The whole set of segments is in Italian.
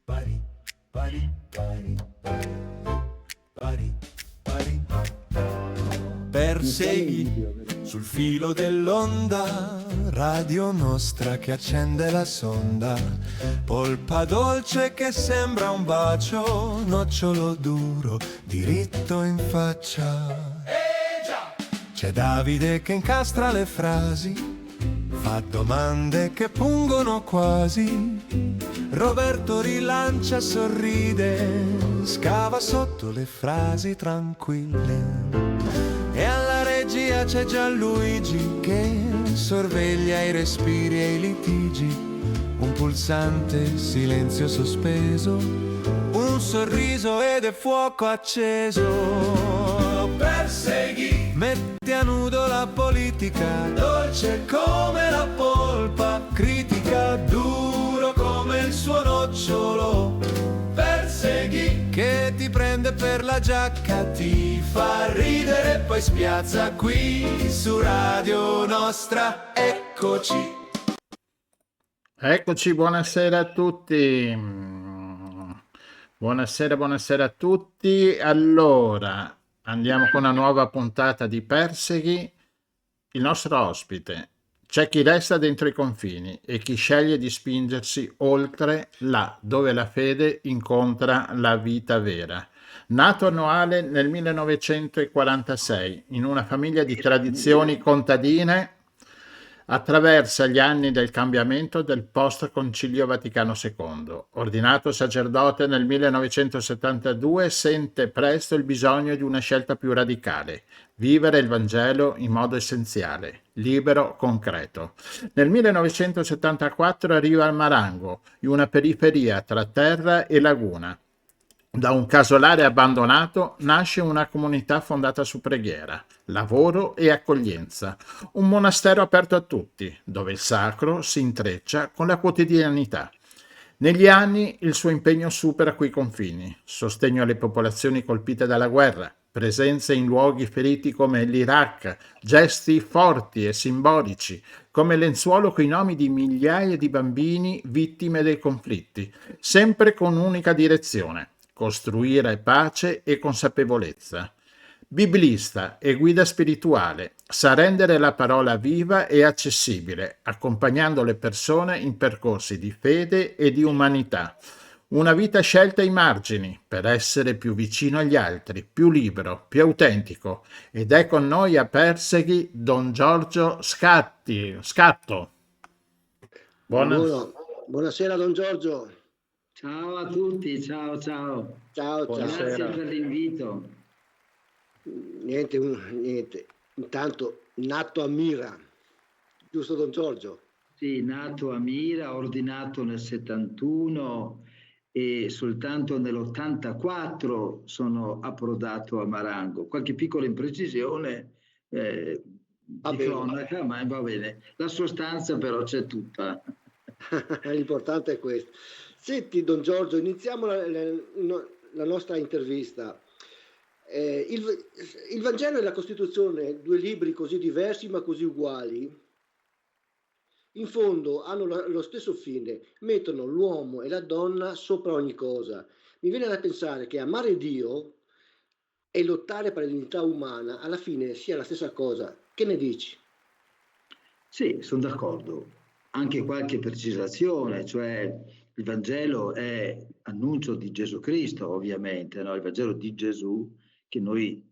Pari, pari, pari, pari, pari. Persegui sul filo dell'onda, radio nostra che accende la sonda, polpa dolce che sembra un bacio, nocciolo duro diritto in faccia. C'è Davide che incastra le frasi, fa domande che pungono quasi. Roberto rilancia, sorride, scava sotto le frasi tranquille. E alla regia c'è Gianluigi che sorveglia i respiri e i litigi. Un pulsante silenzio sospeso, un sorriso ed è fuoco acceso. Persegui, metti a nudo la politica, dolce come la polpa, critica duro come il suo nocciolo. Persegui, che ti prende per la giacca, ti fa ridere e poi spiazza qui su Radio Nostra. Eccoci. Eccoci, buonasera a tutti. Buonasera a tutti. Allora, andiamo con una nuova puntata di Persegui. Il nostro ospite: c'è chi resta dentro i confini e chi sceglie di spingersi oltre, là dove la fede incontra la vita vera. Nato a Noale nel 1946 in una famiglia di tradizioni contadine, attraversa gli anni del cambiamento del post-Concilio Vaticano II. Ordinato sacerdote nel 1972, sente presto il bisogno di una scelta più radicale: vivere il Vangelo in modo essenziale, libero, concreto. Nel 1974 arriva al Marango, in una periferia tra terra e laguna. Da un casolare abbandonato nasce una comunità fondata su preghiera, lavoro e accoglienza, un monastero aperto a tutti, dove il sacro si intreccia con la quotidianità. Negli anni il suo impegno supera quei confini: sostegno alle popolazioni colpite dalla guerra, presenze in luoghi feriti come l'Iraq, gesti forti e simbolici, come lenzuolo coi nomi di migliaia di bambini vittime dei conflitti, sempre con un'unica direzione: costruire pace e consapevolezza. Biblista e guida spirituale, sa rendere la parola viva e accessibile, accompagnando le persone in percorsi di fede e di umanità. Una vita scelta ai margini per essere più vicino agli altri, più libero, più autentico. Ed è con noi a Persegui Don Giorgio Scatto. Buonasera Don Giorgio. Ciao a tutti, ciao. Grazie per l'invito. Niente. Intanto, nato a Mira, giusto Don Giorgio? Sì, nato a Mira, ordinato nel 71 e soltanto nell'84 sono approdato a Marango. Qualche piccola imprecisione di cronaca, ma va bene. La sostanza però c'è tutta. L'importante è questo. Senti Don Giorgio, iniziamo la nostra intervista. Il Vangelo e la Costituzione, due libri così diversi ma così uguali, in fondo hanno lo stesso fine: mettono l'uomo e la donna sopra ogni cosa. Mi viene da pensare che amare Dio e lottare per la dignità umana alla fine sia la stessa cosa. Che ne dici? Sì, sono d'accordo. Anche qualche precisazione, cioè il Vangelo è annuncio di Gesù Cristo, ovviamente, no? Il Vangelo di Gesù, che noi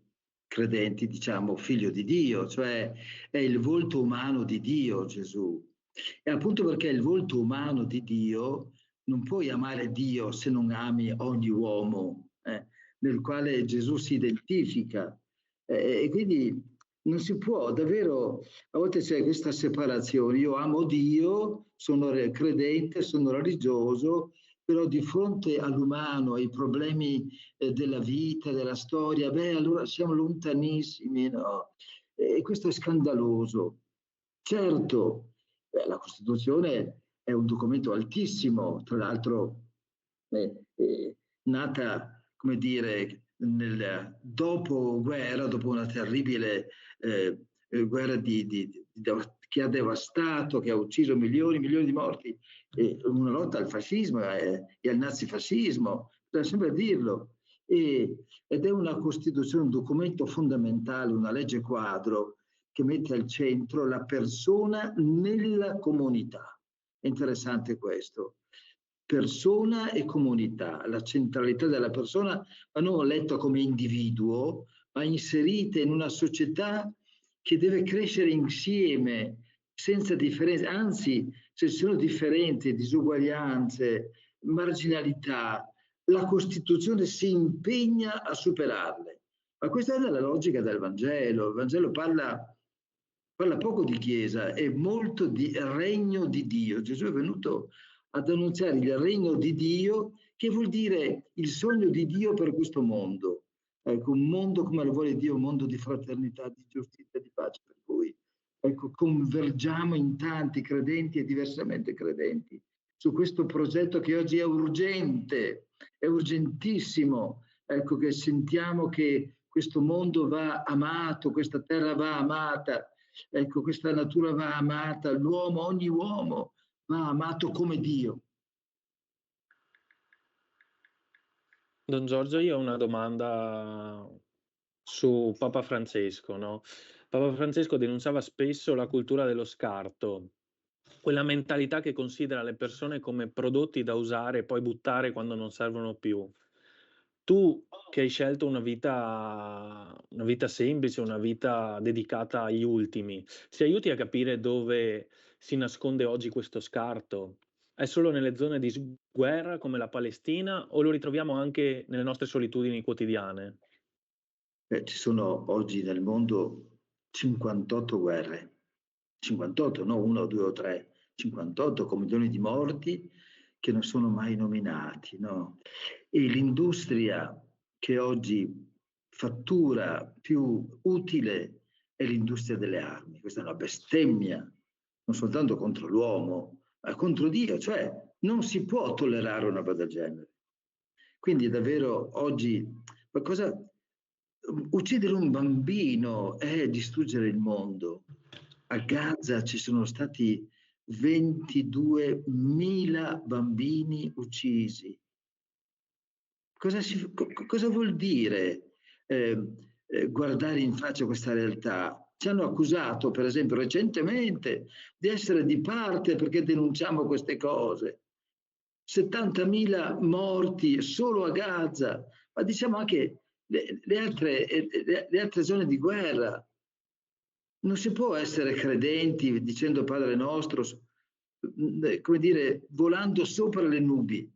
credenti diciamo figlio di Dio, cioè è il volto umano di Dio, Gesù. E appunto perché è il volto umano di Dio, non puoi amare Dio se non ami ogni uomo nel quale Gesù si identifica. E quindi non si può, davvero, a volte c'è questa separazione: io amo Dio, sono credente, sono religioso, però di fronte all'umano, ai problemi della vita, della storia, allora siamo lontanissimi, no? E questo è scandaloso. Certo, la Costituzione è un documento altissimo, tra l'altro nata, come dire, nel dopoguerra, dopo una terribile guerra che ha devastato, che ha ucciso milioni di morti, una lotta al fascismo e al nazifascismo, bisogna sempre dirlo. Ed è una Costituzione, un documento fondamentale, una legge quadro che mette al centro la persona nella comunità. È interessante questo. Persona e comunità, la centralità della persona, ma non letta come individuo, ma inserita in una società che deve crescere insieme, senza differenze, anzi, se ci sono differenze, disuguaglianze, marginalità, la Costituzione si impegna a superarle. Ma questa è la logica del Vangelo. Il Vangelo parla poco di Chiesa e molto di regno di Dio. Gesù è venuto ad annunziare il regno di Dio, che vuol dire il sogno di Dio per questo mondo. Ecco, un mondo come lo vuole Dio, un mondo di fraternità, di giustizia, di pace. Per cui, ecco, convergiamo in tanti credenti e diversamente credenti su questo progetto che oggi è urgente, è urgentissimo. Ecco, che sentiamo che questo mondo va amato, questa terra va amata, ecco, questa natura va amata, l'uomo, ogni uomo va amato come Dio. Don Giorgio, io ho una domanda su Papa Francesco, no? Papa Francesco denunciava spesso la cultura dello scarto, quella mentalità che considera le persone come prodotti da usare e poi buttare quando non servono più. Tu che hai scelto una vita semplice, una vita dedicata agli ultimi, ci aiuti a capire dove si nasconde oggi questo scarto? È solo nelle zone di guerra come la Palestina o lo ritroviamo anche nelle nostre solitudini quotidiane? Ci sono oggi nel mondo 58 guerre, 58, no 1 o 2 o 3, 58 con milioni di morti che non sono mai nominati, no? E l'industria che oggi fattura più utile è l'industria delle armi. Questa è una bestemmia, non soltanto contro l'uomo, ma contro Dio, cioè non si può tollerare una cosa del genere. Quindi davvero oggi uccidere un bambino è distruggere il mondo. A Gaza ci sono stati 22.000 bambini uccisi. Cosa vuol dire guardare in faccia questa realtà? Ci hanno accusato, per esempio, recentemente di essere di parte perché denunciamo queste cose. 70.000 morti solo a Gaza, ma diciamo anche le altre zone di guerra. Non si può essere credenti dicendo Padre nostro, come dire, volando sopra le nubi.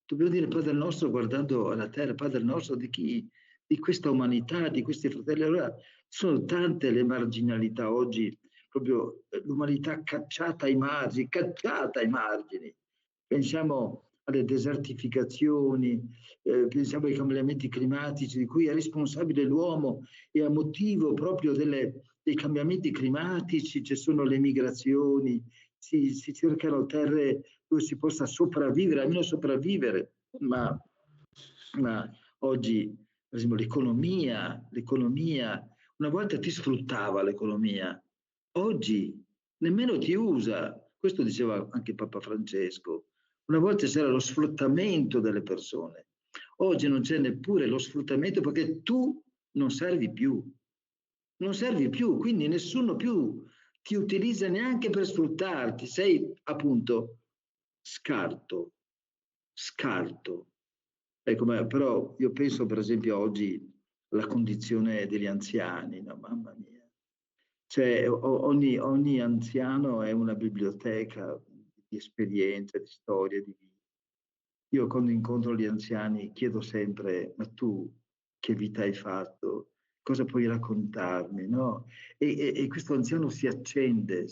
Dobbiamo dire Padre nostro guardando alla terra, Padre nostro di chi? Di questa umanità, di questi fratelli. Allora sono tante le marginalità oggi, proprio l'umanità cacciata ai margini. Pensiamo alle desertificazioni, pensiamo ai cambiamenti climatici di cui è responsabile l'uomo e a motivo proprio dei cambiamenti climatici ci sono le migrazioni, si cercano terre dove si possa sopravvivere, almeno sopravvivere, ma oggi, per esempio, l'economia, una volta ti sfruttava l'economia, oggi nemmeno ti usa. Questo diceva anche Papa Francesco. Una volta c'era lo sfruttamento delle persone, oggi non c'è neppure lo sfruttamento perché tu non servi più, quindi nessuno più ti utilizza neanche per sfruttarti, sei appunto scarto. Ecco, però io penso per esempio oggi alla condizione degli anziani, no? Mamma mia. Cioè ogni anziano è una biblioteca di esperienze, di storie, di vita. Io quando incontro gli anziani chiedo sempre, ma tu che vita hai fatto? Cosa puoi raccontarmi? No? E questo anziano si accende,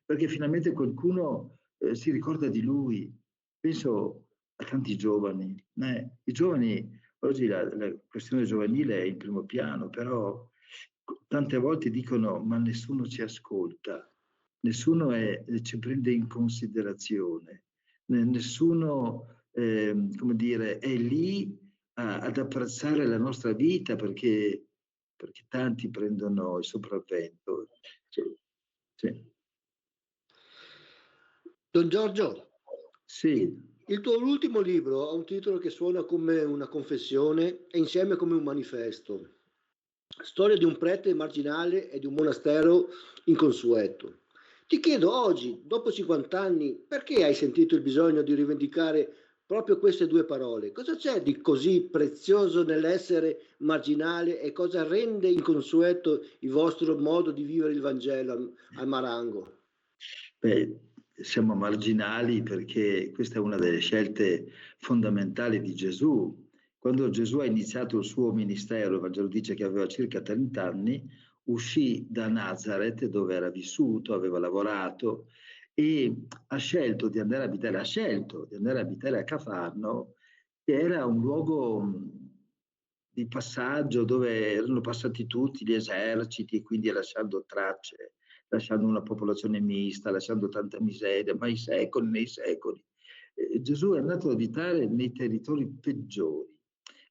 perché finalmente qualcuno si ricorda di lui. Penso a tanti giovani. I giovani, oggi la questione giovanile è in primo piano, però tante volte dicono ma nessuno ci ascolta, nessuno ci prende in considerazione, nessuno come dire, è lì ad apprezzare la nostra vita perché tanti prendono il sopravvento. Sì. Don Giorgio, Sì, il tuo ultimo libro ha un titolo che suona come una confessione e insieme come un manifesto. Storia di un prete marginale e di un monastero inconsueto. Ti chiedo oggi, dopo 50 anni, perché hai sentito il bisogno di rivendicare proprio queste due parole? Cosa c'è di così prezioso nell'essere marginale e cosa rende inconsueto il vostro modo di vivere il Vangelo al Marango? beh, siamo marginali perché questa è una delle scelte fondamentali di Gesù. Quando Gesù ha iniziato il suo ministero, il Vangelo dice che aveva circa 30 anni, uscì da Nazareth dove era vissuto, aveva lavorato e ha scelto di andare a abitare a Cafarno, che era un luogo di passaggio dove erano passati tutti gli eserciti, quindi lasciando tracce, lasciando una popolazione mista, lasciando tanta miseria, ma i secoli nei secoli. Gesù è andato ad abitare nei territori peggiori.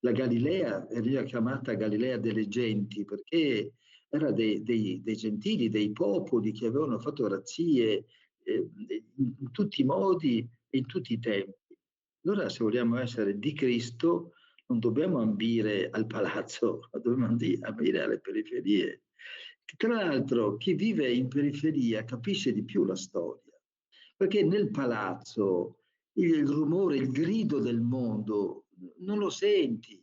La Galilea veniva chiamata Galilea delle genti perché era dei gentili, dei popoli che avevano fatto razzie in tutti i modi e in tutti i tempi. Allora, se vogliamo essere di Cristo, non dobbiamo ambire al palazzo, ma dobbiamo ambire alle periferie. Tra l'altro, chi vive in periferia capisce di più la storia, perché nel palazzo il rumore, il grido del mondo non lo senti,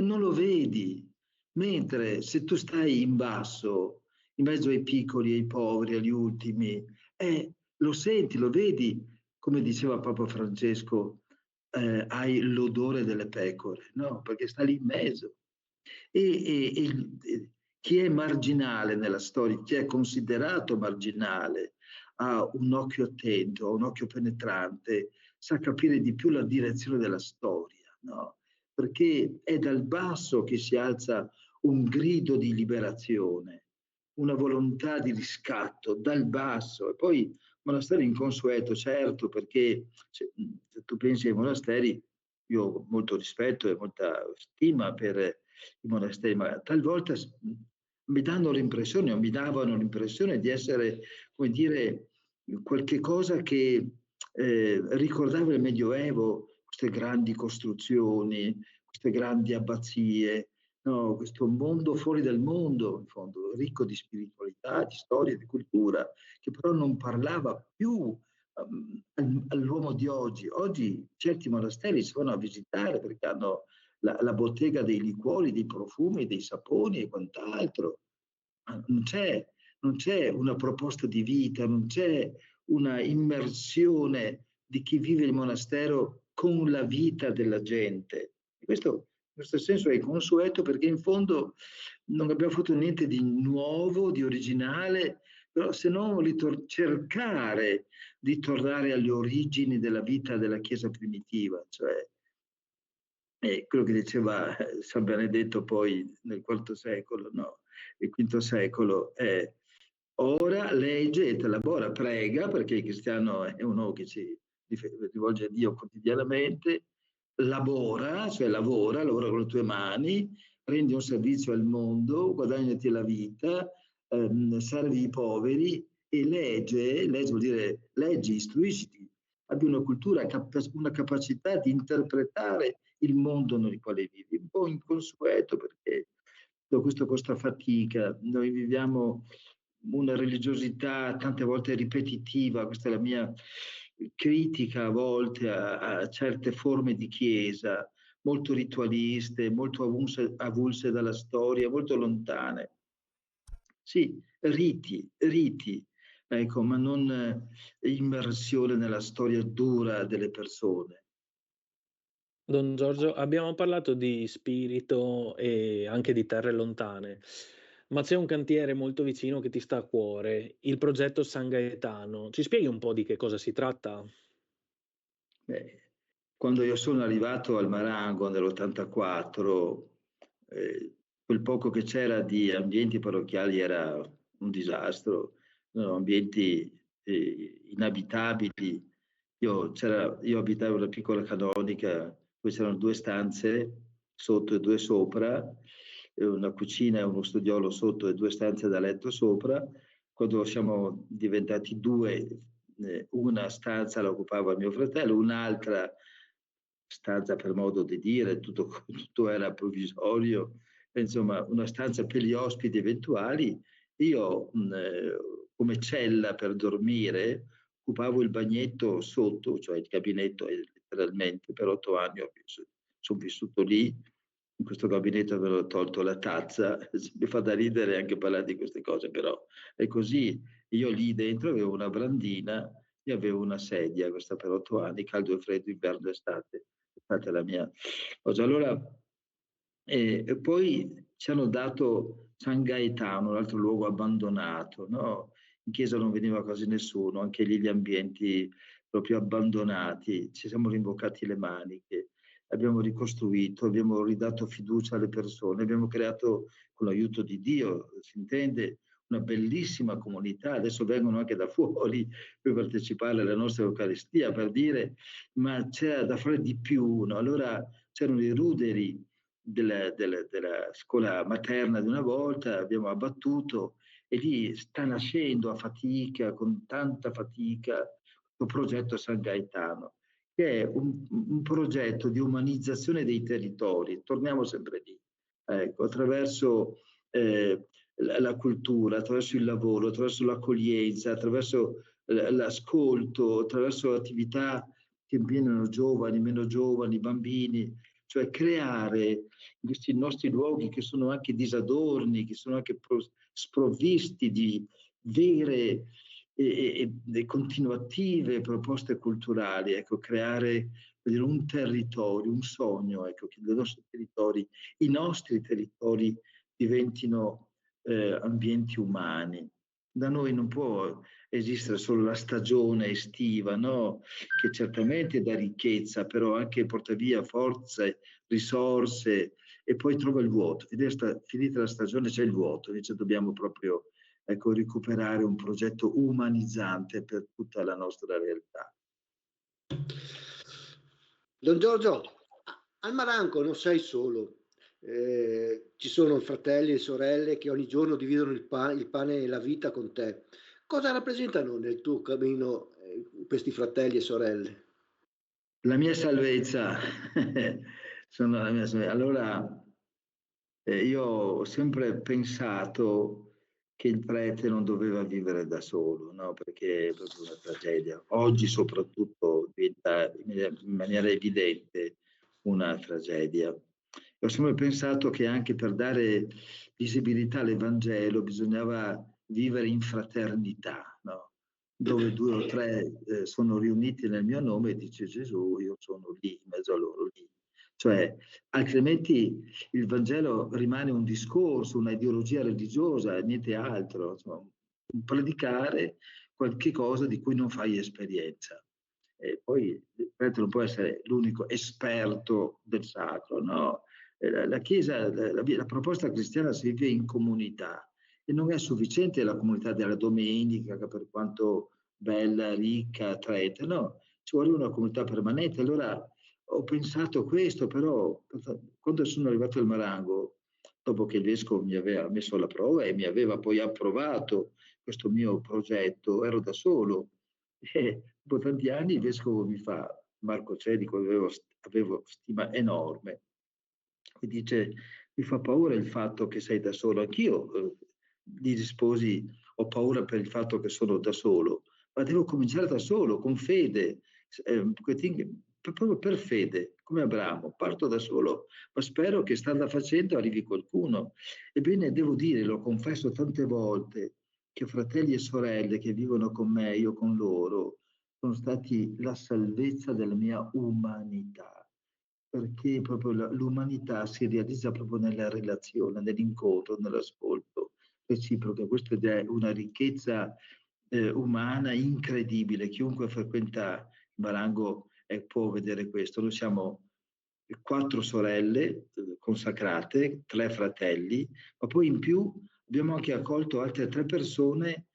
non lo vedi, mentre se tu stai in basso, in mezzo ai piccoli, ai poveri, agli ultimi, lo senti, lo vedi, come diceva Papa Francesco, hai l'odore delle pecore, no? Perché sta lì in mezzo. E chi è marginale nella storia, chi è considerato marginale, ha un occhio attento, ha un occhio penetrante, sa capire di più la direzione della storia, no? Perché è dal basso che si alza un grido di liberazione, una volontà di riscatto, dal basso. E poi monastero inconsueto, certo, perché se tu pensi ai monasteri, io ho molto rispetto e molta stima per i monasteri, ma talvolta mi danno l'impressione, o mi davano l'impressione di essere, come dire, qualche cosa che ricordava il Medioevo, queste grandi costruzioni, queste grandi abbazie, no, questo mondo fuori dal mondo, in fondo, ricco di spiritualità, di storia, di cultura, che però non parlava più all'uomo di oggi. Oggi certi monasteri si vanno a visitare perché hanno la bottega dei liquori, dei profumi, dei saponi e quant'altro. Ma non c'è una proposta di vita, non c'è una immersione di chi vive il monastero con la vita della gente. E questo, in questo senso è consueto perché in fondo non abbiamo fatto niente di nuovo, di originale, però se non cercare di tornare alle origini della vita della Chiesa primitiva, cioè quello che diceva San Benedetto poi nel IV secolo, no? Il V secolo è ora legge et labora, prega, perché il cristiano è uno che si rivolge a Dio quotidianamente, lavora, cioè lavora con le tue mani, rendi un servizio al mondo, guadagnati la vita, servi i poveri e legge vuol dire leggi, istruisci, abbi una cultura, una capacità di interpretare il mondo nel quale vivi, un po' inconsueto perché tutto questo costa fatica, noi viviamo una religiosità tante volte ripetitiva, questa è la mia critica a volte a certe forme di chiesa, molto ritualiste, molto avulse dalla storia, molto lontane. Sì, riti, ecco, ma non immersione nella storia dura delle persone. Don Giorgio, abbiamo parlato di spirito e anche di terre lontane, ma c'è un cantiere molto vicino che ti sta a cuore, il progetto San Gaetano. Ci spieghi un po' di che cosa si tratta? Beh, quando io sono arrivato al Marango nell'84, quel poco che c'era di ambienti parrocchiali era un disastro, erano ambienti inabitabili. Io abitavo in una piccola canonica, dove c'erano 2 stanze sotto e 2 sopra, una cucina e uno studiolo sotto e 2 stanze da letto sopra. Quando siamo diventati 2 una stanza la occupava mio fratello, un'altra stanza, per modo di dire, tutto era provvisorio, insomma una stanza per gli ospiti eventuali. Io come cella per dormire occupavo il bagnetto sotto, cioè il gabinetto, letteralmente per 8 anni sono vissuto lì. In questo gabinetto avevo tolto la tazza, mi fa da ridere anche parlare di queste cose, però è così. Io lì dentro avevo una brandina e avevo una sedia, questa per 8 anni, caldo e freddo, inverno e estate. È stata la mia cosa. Allora, e poi ci hanno dato San Gaetano, un altro luogo abbandonato, no? In chiesa non veniva quasi nessuno, anche lì gli ambienti proprio abbandonati. Ci siamo rimboccati le maniche, abbiamo ricostruito, abbiamo ridato fiducia alle persone, abbiamo creato, con l'aiuto di Dio, si intende, una bellissima comunità. Adesso vengono anche da fuori per partecipare alla nostra Eucaristia, per dire, ma c'era da fare di più, no? Allora c'erano i ruderi della scuola materna di una volta, abbiamo abbattuto e lì sta nascendo a fatica, con tanta fatica, questo progetto San Gaetano, che è un progetto di umanizzazione dei territori. Torniamo sempre lì, ecco, attraverso la cultura, attraverso il lavoro, attraverso l'accoglienza, attraverso l'ascolto, attraverso attività che impegnano giovani, meno giovani, bambini, cioè creare questi nostri luoghi che sono anche disadorni, che sono anche sprovvisti di vere e continuative proposte culturali, ecco, creare un territorio, un sogno, ecco, che i nostri territori diventino ambienti umani. Da noi non può esistere solo la stagione estiva, no? Che certamente dà ricchezza, però anche porta via forze, risorse, e poi trova il vuoto. Finita la stagione c'è il vuoto, invece dobbiamo proprio, ecco, recuperare un progetto umanizzante per tutta la nostra realtà. Don Giorgio, al Maranco non sei solo. Ci sono fratelli e sorelle che ogni giorno dividono il pane e la vita con te. Cosa rappresentano nel tuo cammino questi fratelli e sorelle? La mia salvezza. Sono la mia salvezza. Allora, io ho sempre pensato che il prete non doveva vivere da solo, no? Perché è proprio una tragedia. Oggi soprattutto diventa in maniera evidente una tragedia. Ho sempre pensato che anche per dare visibilità all'Evangelo bisognava vivere in fraternità, no? Dove 2 o 3 sono riuniti nel mio nome, dice Gesù, io sono lì, in mezzo a loro, lì. Cioè, altrimenti il Vangelo rimane un discorso, una ideologia religiosa, niente altro, insomma, un predicare qualche cosa di cui non fai esperienza. E poi il prete non può essere l'unico esperto del sacro, no? La Chiesa, la proposta cristiana si vive in comunità e non è sufficiente la comunità della domenica, che per quanto bella, ricca, attraente, no, ci vuole una comunità permanente. Allora ho pensato questo, però quando sono arrivato al Marango, dopo che il vescovo mi aveva messo alla prova e mi aveva poi approvato questo mio progetto, ero da solo e dopo tanti anni il vescovo mi fa, Marco Cedico, avevo stima enorme, mi dice, mi fa paura il fatto che sei da solo. Anch'io gli risposi, ho paura per il fatto che sono da solo, ma devo cominciare da solo, con fede, proprio per fede, come Abramo, parto da solo, ma spero che strada facendo arrivi qualcuno. Ebbene, devo dire, lo confesso tante volte, che fratelli e sorelle che vivono con me, io con loro, sono stati la salvezza della mia umanità, perché proprio l'umanità si realizza proprio nella relazione, nell'incontro, nell'ascolto reciproco. Questa è una ricchezza umana incredibile. Chiunque frequenta il Marango può vedere questo. Noi siamo 4 sorelle consacrate, 3 fratelli, ma poi in più abbiamo anche accolto altre 3 persone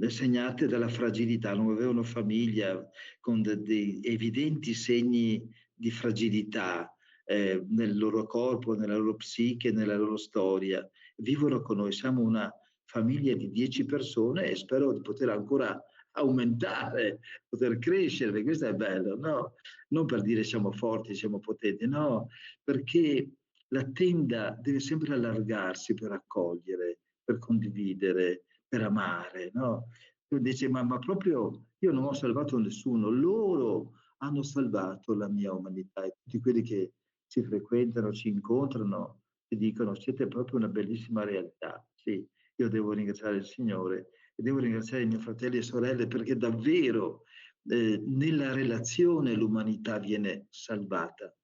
segnate dalla fragilità, non avevano famiglia, con dei evidenti segni di fragilità nel loro corpo, nella loro psiche, nella loro storia. Vivono con noi, siamo una famiglia di 10 persone e spero di poter ancora aumentare, poter crescere, perché questo è bello, no? Non per dire siamo forti, siamo potenti, no, perché la tenda deve sempre allargarsi per accogliere, per condividere, per amare, no? Tu dici, ma proprio io non ho salvato nessuno, loro hanno salvato la mia umanità e tutti quelli che ci frequentano, ci incontrano, ti dicono siete proprio una bellissima realtà. Sì, io devo ringraziare il Signore e devo ringraziare i miei fratelli e sorelle perché davvero nella relazione l'umanità viene salvata.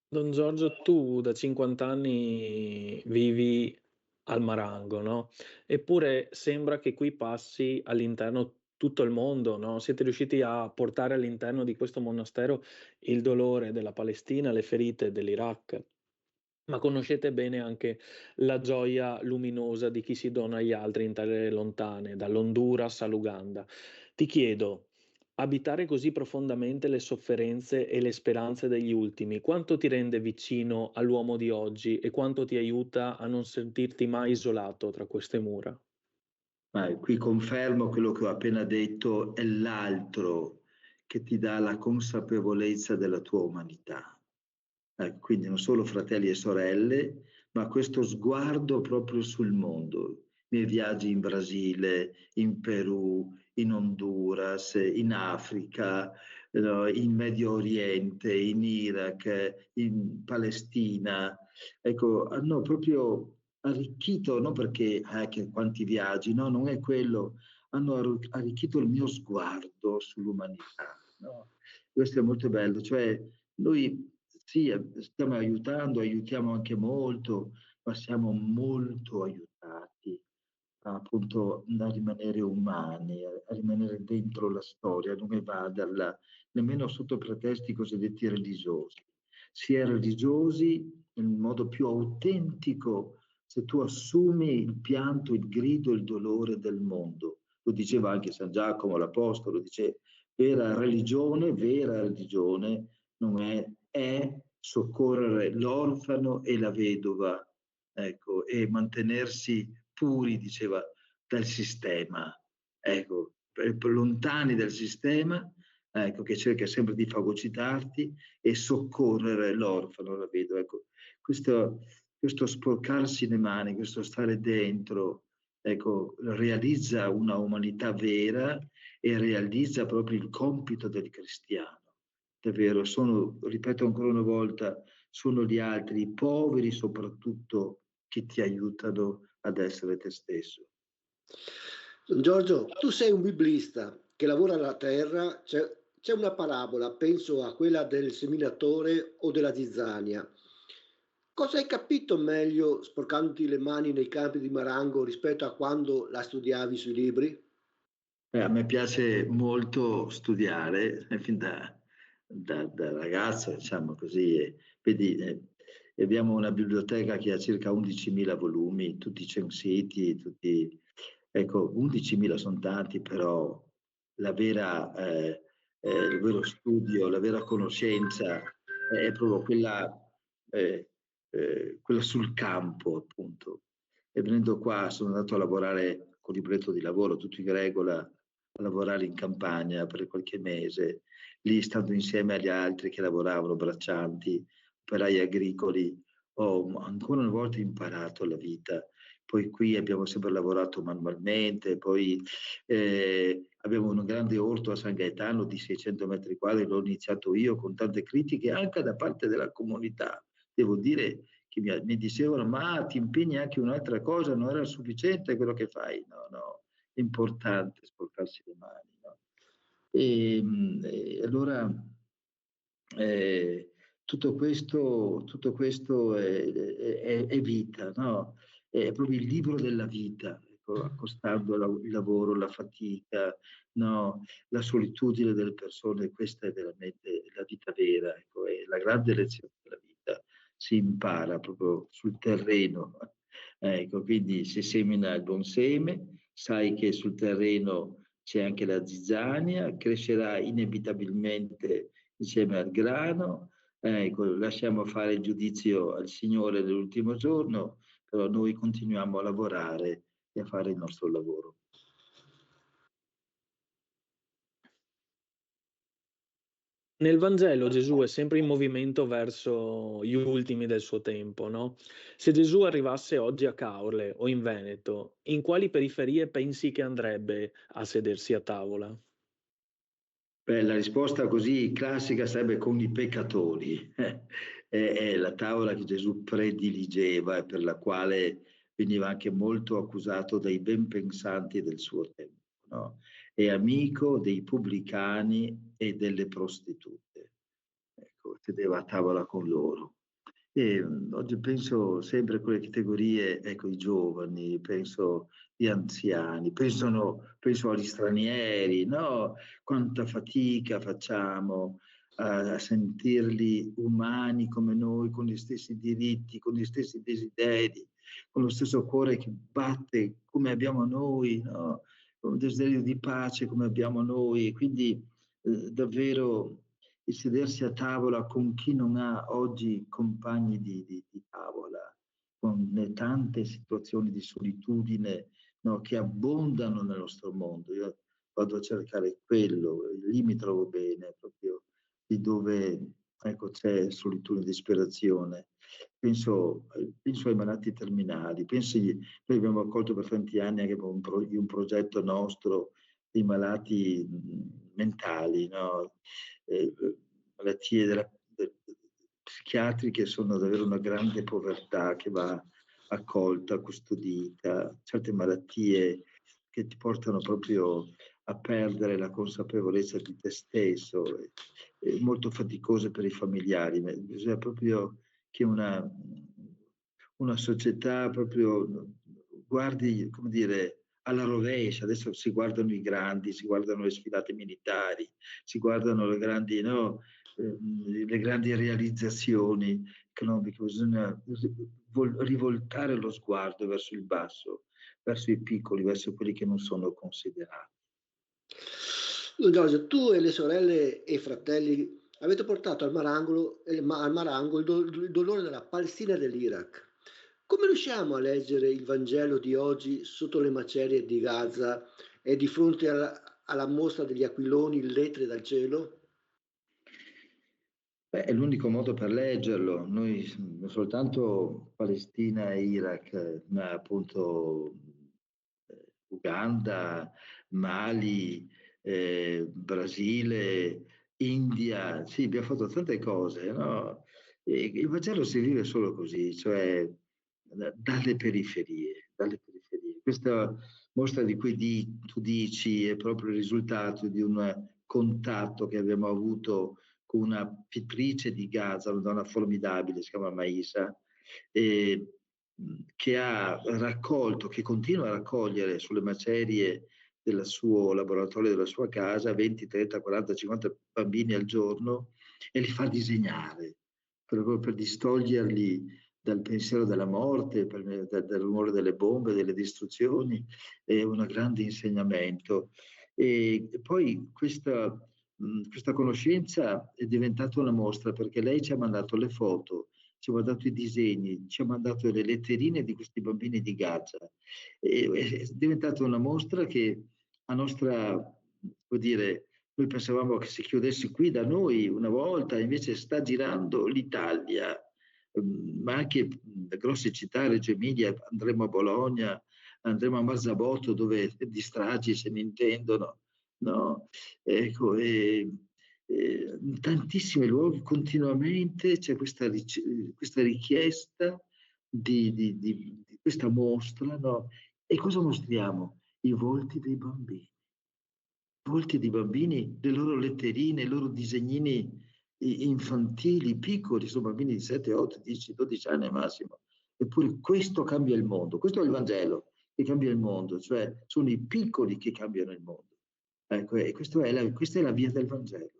Don Giorgio, tu da 50 anni vivi al Marango, no? Eppure sembra che qui passi all'interno tutto il mondo, no? Siete riusciti a portare all'interno di questo monastero il dolore della Palestina, le ferite dell'Iraq, ma conoscete bene anche la gioia luminosa di chi si dona agli altri in terre lontane, dall'Honduras all'Uganda. Ti chiedo, abitare così profondamente le sofferenze e le speranze degli ultimi, quanto ti rende vicino all'uomo di oggi e quanto ti aiuta a non sentirti mai isolato tra queste mura? Ma qui confermo quello che ho appena detto, è l'altro che ti dà la consapevolezza della tua umanità. Quindi non solo fratelli e sorelle, ma questo sguardo proprio sul mondo. I miei viaggi in Brasile, in Perù, in Honduras, in Africa, no, in Medio Oriente, in Iraq, in Palestina, ecco, hanno proprio arricchito, non perché che quanti viaggi, no, non è quello, hanno arricchito il mio sguardo sull'umanità. No? Questo è molto bello, cioè noi sì, stiamo aiutando, aiutiamo anche molto, ma siamo molto aiutati appunto a rimanere umani, a rimanere dentro la storia, a non evaderla, nemmeno sotto pretesti cosiddetti religiosi. Si è religiosi nel modo più autentico se tu assumi il pianto, il grido, il dolore del mondo. Lo diceva anche San Giacomo l'Apostolo, dice vera religione non è soccorrere l'orfano e la vedova, ecco, e mantenersi puri, diceva, dal sistema, ecco, lontani dal sistema, ecco, che cerca sempre di fagocitarti e soccorrere l'orfano, la vedova. Ecco, questo sporcarsi le mani, questo stare dentro, ecco, realizza una umanità vera e realizza proprio il compito del cristiano. Davvero, ripeto ancora una volta, sono gli altri, i poveri soprattutto, che ti aiutano ad essere te stesso. Don Giorgio, tu sei un biblista che lavora la terra, c'è una parabola, penso a quella del seminatore o della zizzania. Cosa hai capito meglio sporcandoti le mani nei campi di Marango rispetto a quando la studiavi sui libri? A me piace molto studiare, fin da ragazzo, diciamo così. Vedi, abbiamo una biblioteca che ha circa 11.000 volumi, tutti censiti, ecco, 11.000 sono tanti, però il vero studio, la vera conoscenza è proprio quella sul campo, appunto. E venendo qua sono andato a lavorare con libretto di lavoro, tutto in regola, a lavorare in campagna per qualche mese, lì stando insieme agli altri che lavoravano, braccianti, operai agricoli, ho ancora una volta imparato la vita. Poi qui abbiamo sempre lavorato manualmente, poi abbiamo un grande orto a San Gaetano di 600 metri quadri, l'ho iniziato io con tante critiche anche da parte della comunità. Devo dire che mi dicevano ma ti impegni anche un'altra cosa, non era sufficiente quello che fai. No, è importante sporcarsi le mani. No? E allora tutto questo è vita, no? È proprio il libro della vita, ecco, accostando il lavoro, la fatica, no? La solitudine delle persone, questa è veramente la vita vera, ecco, è la grande lezione della vita, si impara proprio sul terreno. Ecco, quindi si semina il buon seme, sai che sul terreno c'è anche la zizzania, crescerà inevitabilmente insieme al grano. Ecco, lasciamo fare il giudizio al Signore nell'ultimo giorno, però noi continuiamo a lavorare e a fare il nostro lavoro. Nel Vangelo Gesù è sempre in movimento verso gli ultimi del suo tempo, no? Se Gesù arrivasse oggi a Caorle o in Veneto, in quali periferie pensi che andrebbe a sedersi a tavola? Beh, la risposta così classica sarebbe con i peccatori. È la tavola che Gesù prediligeva e per la quale veniva anche molto accusato dai ben pensanti del suo tempo, no? È amico dei pubblicani e delle prostitute. Ecco, sedeva a tavola con loro. E oggi penso sempre a quelle categorie, ecco, i giovani, penso gli anziani, penso agli stranieri, no? Quanta fatica facciamo a sentirli umani come noi, con gli stessi diritti, con gli stessi desideri, con lo stesso cuore che batte come abbiamo noi, no? Con un desiderio di pace come abbiamo noi. Quindi davvero il sedersi a tavola con chi non ha oggi compagni di tavola, con le tante situazioni di solitudine, no, che abbondano nel nostro mondo. Io vado a cercare quello, lì mi trovo bene, proprio di dove ecco, c'è solitudine e disperazione. Penso ai malati terminali, noi abbiamo accolto per tanti anni anche un progetto nostro dei malati mentali, no? Malattie psichiatriche sono davvero una grande povertà che va accolta, custodita, certe malattie che ti portano proprio a perdere la consapevolezza di te stesso, molto faticose per i familiari. Bisogna proprio che una società proprio guardi, come dire, alla rovescia. Adesso si guardano i grandi, si guardano le sfilate militari, si guardano le grandi, no, le grandi realizzazioni economiche. Bisogna rivoltare lo sguardo verso il basso, verso i piccoli, verso quelli che non sono considerati. Giorgio, tu e le sorelle e i fratelli avete portato al Marango il dolore della Palestina e dell'Iraq. Come riusciamo a leggere il Vangelo di oggi sotto le macerie di Gaza e di fronte alla mostra degli aquiloni, lettere dal cielo? Beh, è l'unico modo per leggerlo. Noi non soltanto Palestina e Iraq, ma appunto Uganda, Mali, Brasile, India. Sì, abbiamo fatto tante cose, no? E il Vangelo si vive solo così, cioè dalle periferie, dalle periferie. Questa mostra di cui tu dici è proprio il risultato di un contatto che abbiamo avuto con una pittrice di Gaza, una donna formidabile, si chiama Maisa, che ha raccolto, che continua a raccogliere sulle macerie del suo laboratorio, della sua casa, 20, 30, 40, 50 bambini al giorno e li fa disegnare, proprio per distoglierli dal pensiero della morte, dal rumore delle bombe, delle distruzioni. È un grande insegnamento. E poi questa conoscenza è diventata una mostra perché lei ci ha mandato le foto, ci ha mandato i disegni, ci ha mandato le letterine di questi bambini di Gaza. È diventata una mostra che a nostra, vuol dire, noi pensavamo che si chiudesse qui da noi una volta, invece sta girando l'Italia, ma anche le grosse città, Reggio Emilia, andremo a Bologna, andremo a Marzabotto dove di stragi se ne intendono, no? Ecco, in tantissimi luoghi continuamente c'è questa richiesta di questa mostra, no? E cosa mostriamo? I volti dei bambini. I volti dei bambini, le loro letterine, i loro disegnini infantili, piccoli, sono bambini di 7, 8, 10, 12 anni al massimo. Eppure questo cambia il mondo, questo è il Vangelo che cambia il mondo, cioè sono i piccoli che cambiano il mondo. Ecco, e questa è la via del Vangelo.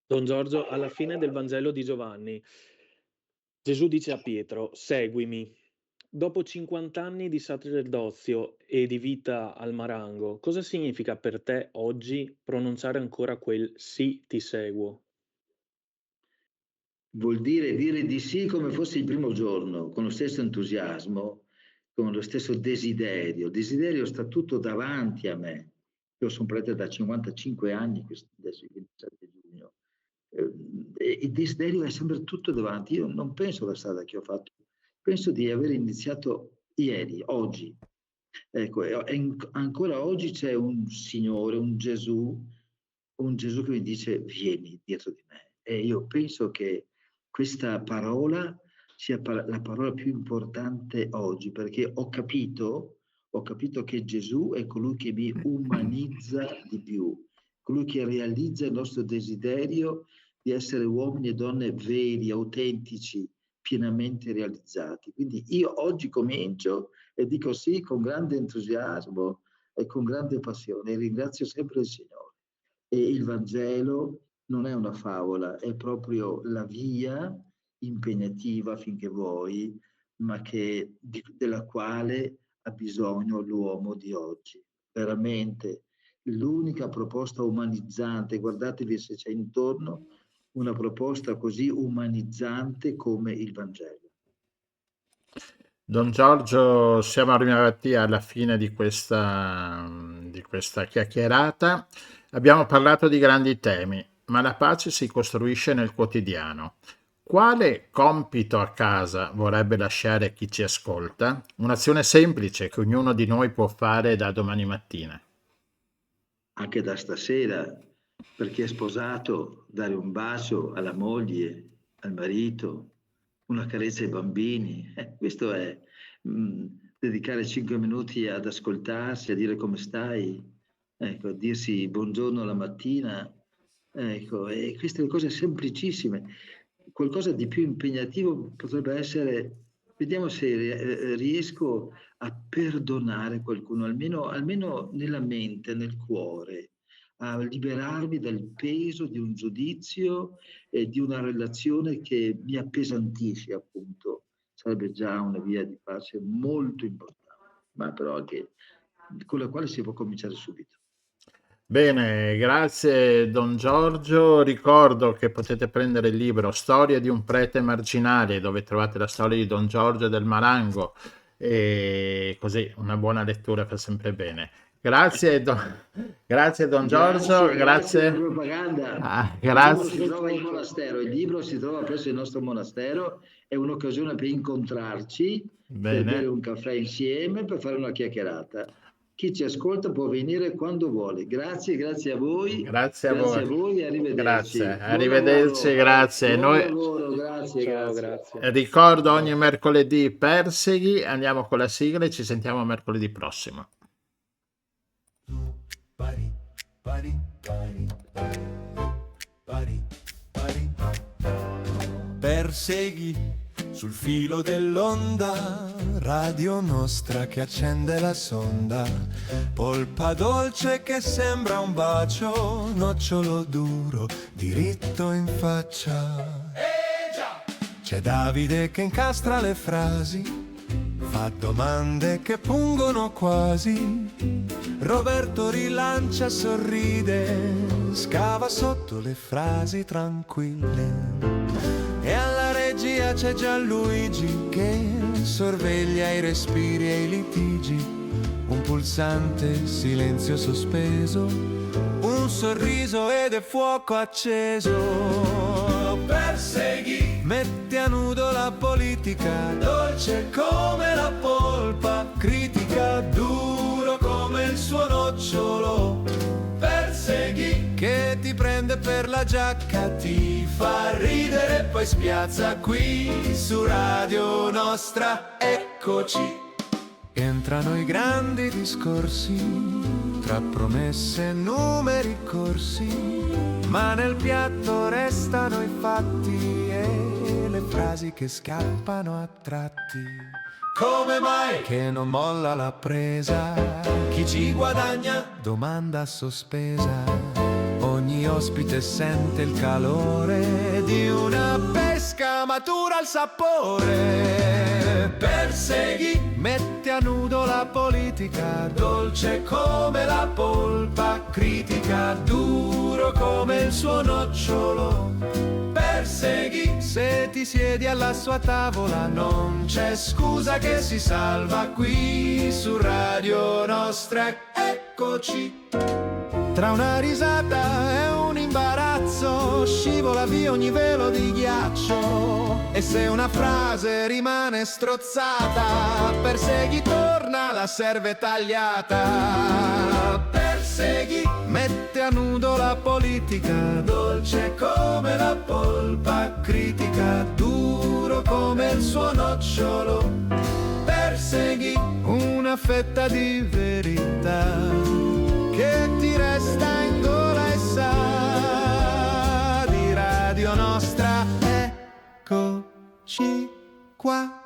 Don Giorgio, alla fine del Vangelo di Giovanni, Gesù dice a Pietro: seguimi. Dopo 50 anni di sacerdozio e di vita al Marango, cosa significa per te oggi pronunciare ancora quel sì, ti seguo? Vuol dire di sì come fosse il primo giorno, con lo stesso entusiasmo, con lo stesso desiderio. Il desiderio sta tutto davanti a me. Io sono prete da 55 anni, adesso il 27 giugno. E il desiderio è sempre tutto davanti. Io non penso alla strada che ho fatto, penso di aver iniziato ieri, oggi. Ecco, ancora oggi c'è un Signore, un Gesù che mi dice vieni dietro di me. E io penso che questa parola sia la parola più importante oggi, perché ho capito che Gesù è colui che mi umanizza di più, colui che realizza il nostro desiderio di essere uomini e donne veri, autentici, pienamente realizzati. Quindi io oggi comincio e dico sì con grande entusiasmo e con grande passione, e ringrazio sempre il Signore. E il Vangelo non è una favola, è proprio la via impegnativa finché vuoi, ma della quale ha bisogno l'uomo di oggi. Veramente l'unica proposta umanizzante, guardatevi se c'è intorno una proposta così umanizzante come il Vangelo. Don Giorgio, siamo arrivati alla fine di questa chiacchierata. Abbiamo parlato di grandi temi, ma la pace si costruisce nel quotidiano. Quale compito a casa vorrebbe lasciare chi ci ascolta? Un'azione semplice che ognuno di noi può fare da domani mattina. Anche da stasera, per chi è sposato, dare un bacio alla moglie, al marito, una carezza ai bambini. Questo è dedicare 5 minuti ad ascoltarsi, a dire come stai, ecco, a dirsi buongiorno la mattina. Ecco, e queste cose semplicissime. Qualcosa di più impegnativo potrebbe essere, vediamo se riesco a perdonare qualcuno, almeno nella mente, nel cuore, a liberarmi dal peso di un giudizio e di una relazione che mi appesantisce, appunto. Sarebbe già una via di pace molto importante, ma però che, con la quale si può cominciare subito. Bene, grazie Don Giorgio. Ricordo che potete prendere il libro Storia di un prete marginale, dove trovate la storia di Don Giorgio del Marango, e così una buona lettura fa sempre bene. Grazie Don Giorgio, grazie. Per la propaganda. Grazie. Il libro si trova in monastero, il libro si trova presso il nostro monastero, è un'occasione per incontrarci, per bere un caffè insieme, per fare una chiacchierata. Chi ci ascolta può venire quando vuole. Grazie a voi. Grazie a voi e arrivederci. Grazie, arrivederci, grazie. Buon lavoro, grazie. Grazie. Ricordo ogni mercoledì Perseghi, andiamo con la sigla e ci sentiamo mercoledì prossimo. Perseghi sul filo dell'onda, radio nostra che accende la sonda, polpa dolce che sembra un bacio, nocciolo duro diritto in faccia. C'è Davide che incastra le frasi, fa domande che pungono quasi, Roberto rilancia, sorride, scava sotto le frasi tranquille. E alla regia c'è Gianluigi che sorveglia i respiri e i litigi, un pulsante silenzio sospeso, un sorriso ed è fuoco acceso. Perseghi, mette a nudo la politica, dolce come la polpa, critica duro come il suo nocciolo. Perseghi, che ti prende per la giacca, ti fa ridere e poi spiazza qui su Radio Nostra. Eccoci, entrano i grandi discorsi, tra promesse e numeri corsi, ma nel piatto restano i fatti e le frasi che scappano a tratti. Come mai che non molla la presa? Chi ci guadagna? Domanda sospesa. Ogni ospite sente il calore di una pesca matura al sapore. Perseghi, mette a nudo la politica, dolce come la polpa, critica, duro come il suo nocciolo. Perseghi, se ti siedi alla sua tavola non c'è scusa che si salva qui su Radio Nostra. Eccoci. Tra una risata e un imbarazzo scivola via ogni velo di ghiaccio. E se una frase rimane strozzata, Perseghi torna, la serve tagliata. Perseghi, mette a nudo la politica, dolce come la polpa, critica, duro come il suo nocciolo. Perseghi, una fetta di verità che ti resta in gola e sa di Radio Nostra. Eccoci qua.